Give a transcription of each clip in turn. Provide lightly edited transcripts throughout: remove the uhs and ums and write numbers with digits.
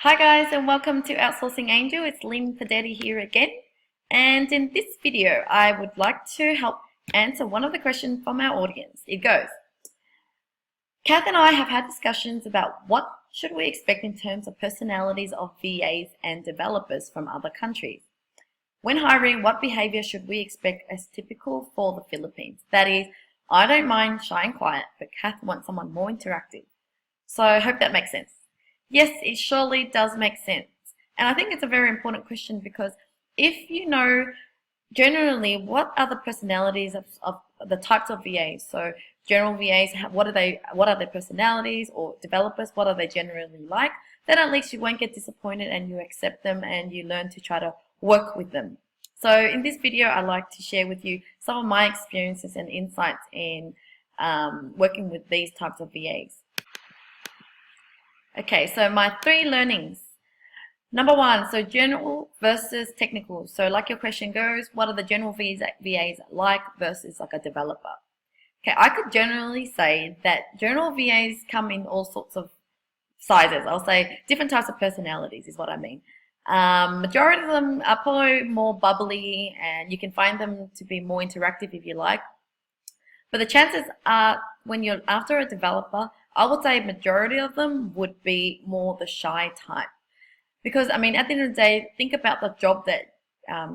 Hi guys, and welcome to Outsourcing Angel. It's Linh here again. And in this video, I would like to help answer one of the questions from our audience. It goes, Kath and I have had discussions about what should we expect in terms of personalities of VAs and developers from other countries. When hiring, what behavior should we expect as typical for the Philippines? That is, I don't mind shy and quiet, but Kath wants someone more interactive. So I hope that makes sense. Yes, it surely does make sense. And I think it's a very important question because if you know generally what are the personalities of the types of VAs, so general VAs, what are their personalities, or developers, what are they generally like, then at least you won't get disappointed and you accept them and you learn to try to work with them. So in this video, I'd like to share with you some of my experiences and insights in working with these types of VAs. Okay, so my 3 learnings. Number 1, so general versus technical. So like your question goes, what are the general VAs like versus like a developer? Okay, I could generally say that general VAs come in all sorts of sizes. I'll say different types of personalities is what I mean. Majority of them are probably more bubbly and you can find them to be more interactive if you like. But the chances are when you're after a developer, I would say majority of them would be more the shy type. Because, I mean, at the end of the day, think about the job that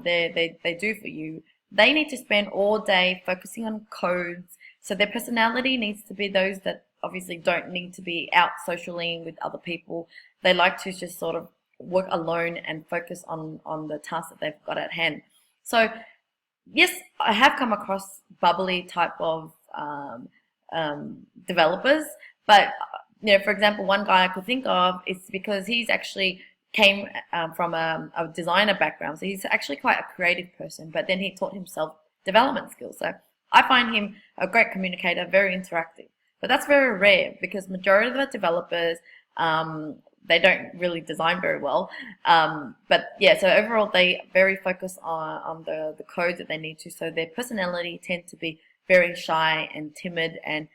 they do for you. They need to spend all day focusing on codes. So their personality needs to be those that obviously don't need to be out socially with other people. They like to just sort of work alone and focus on the tasks that they've got at hand. So, yes, I have come across bubbly type of developers. But, you know, for example, one guy I could think of is because he's actually came from a designer background. So he's actually quite a creative person, but then he taught himself development skills. So I find him a great communicator, very interactive. But that's very rare because majority of the developers, they don't really design very well. But yeah, so overall they very focused on the code that they need to. So their personality tend to be very shy and timid and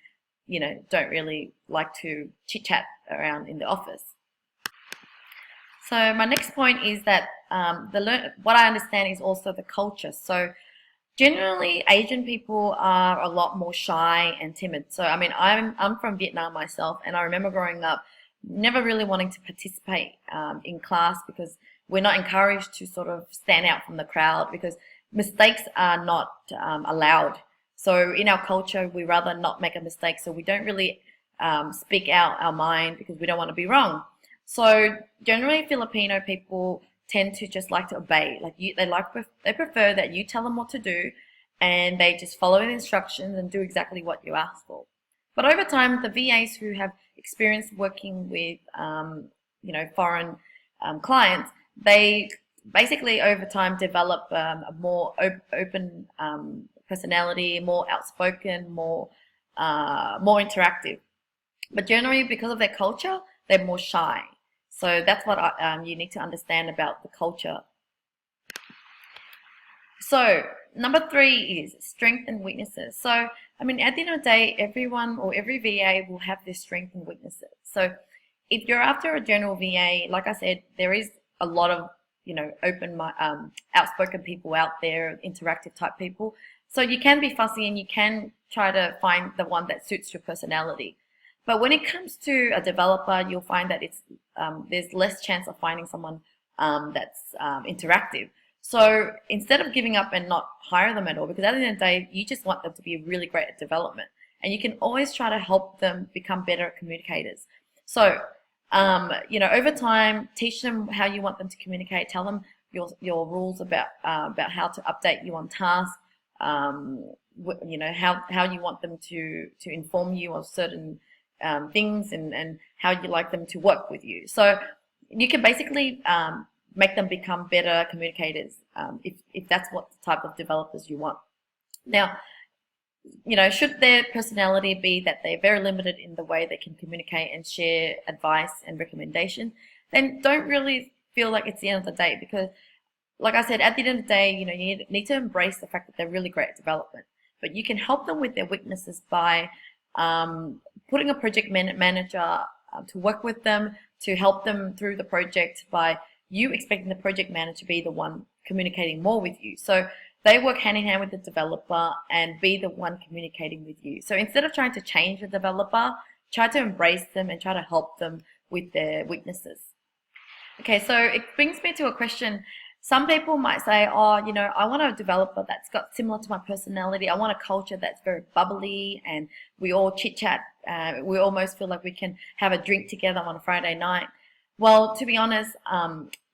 don't really like to chit-chat around in the office. So my next point is that what I understand is also the culture. So generally, Asian people are a lot more shy and timid. So I mean, I'm from Vietnam myself, and I remember growing up, never really wanting to participate in class because we're not encouraged to sort of stand out from the crowd because mistakes are not allowed. So in our culture, we rather not make a mistake. So we don't really speak out our mind because we don't want to be wrong. So generally, Filipino people tend to just like to obey. They prefer that you tell them what to do, and they just follow the instructions and do exactly what you ask for. But over time, the VAs who have experience working with foreign clients, they basically over time develop a more open personality, more outspoken, more interactive. But generally, because of their culture, they're more shy. So that's what you need to understand about the culture. So number 3 is strengths and weaknesses. So I mean, at the end of the day, everyone or every VA will have their strengths and weaknesses. So if you're after a general VA, like I said, there is a lot of open, outspoken people out there, interactive type people. So you can be fussy and you can try to find the one that suits your personality. But when it comes to a developer, you'll find that there's less chance of finding someone that's interactive. So instead of giving up and not hire them at all, because at the end of the day, you just want them to be really great at development. And you can always try to help them become better communicators. So, over time, teach them how you want them to communicate. Tell them your rules about how to update you on tasks. How you want them to inform you of certain things and how you like them to work with you. So you can basically make them become better communicators if that's what the type of developers you want. Now, should their personality be that they're very limited in the way they can communicate and share advice and recommendation, then don't really feel like it's the end of the day because, like I said, at the end of the day, you need to embrace the fact that they're really great at development. But you can help them with their weaknesses by putting a project manager to work with them to help them through the project by you expecting the project manager to be the one communicating more with you. So they work hand in hand with the developer and be the one communicating with you. So instead of trying to change the developer, try to embrace them and try to help them with their weaknesses. Okay, so it brings me to a question. Some people might say, oh, you know, I want a developer that's got similar to my personality. I want a culture that's very bubbly and we all chit chat. We almost feel like we can have a drink together on a Friday night. Well, to be honest,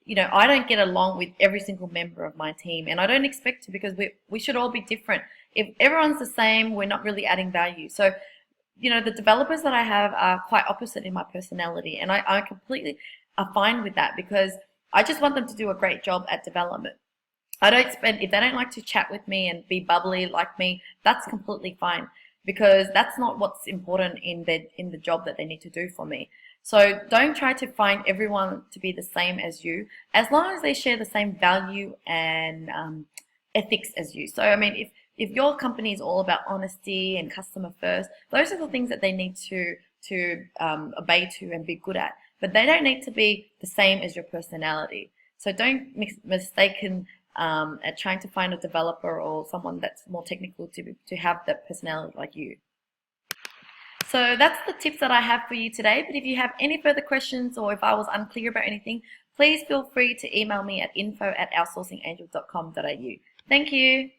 you know, I don't get along with every single member of my team, and I don't expect to, because we should all be different. If everyone's the same, we're not really adding value. So, you know, the developers that I have are quite opposite in my personality, and I completely are fine with that, because I just want them to do a great job at development. I don't spend, if they don't like to chat with me and be bubbly like me, that's completely fine, because that's not what's important in the job that they need to do for me. So don't try to find everyone to be the same as you, as long as they share the same value and ethics as you. So I mean, if your company is all about honesty and customer first, those are the things that they need to obey to and be good at. But they don't need to be the same as your personality. So don't mistaken at trying to find a developer or someone that's more technical to have that personality like you. So that's the tips that I have for you today. But if you have any further questions, or if I was unclear about anything, please feel free to email me at info@outsourcingangel.com.au. Thank you.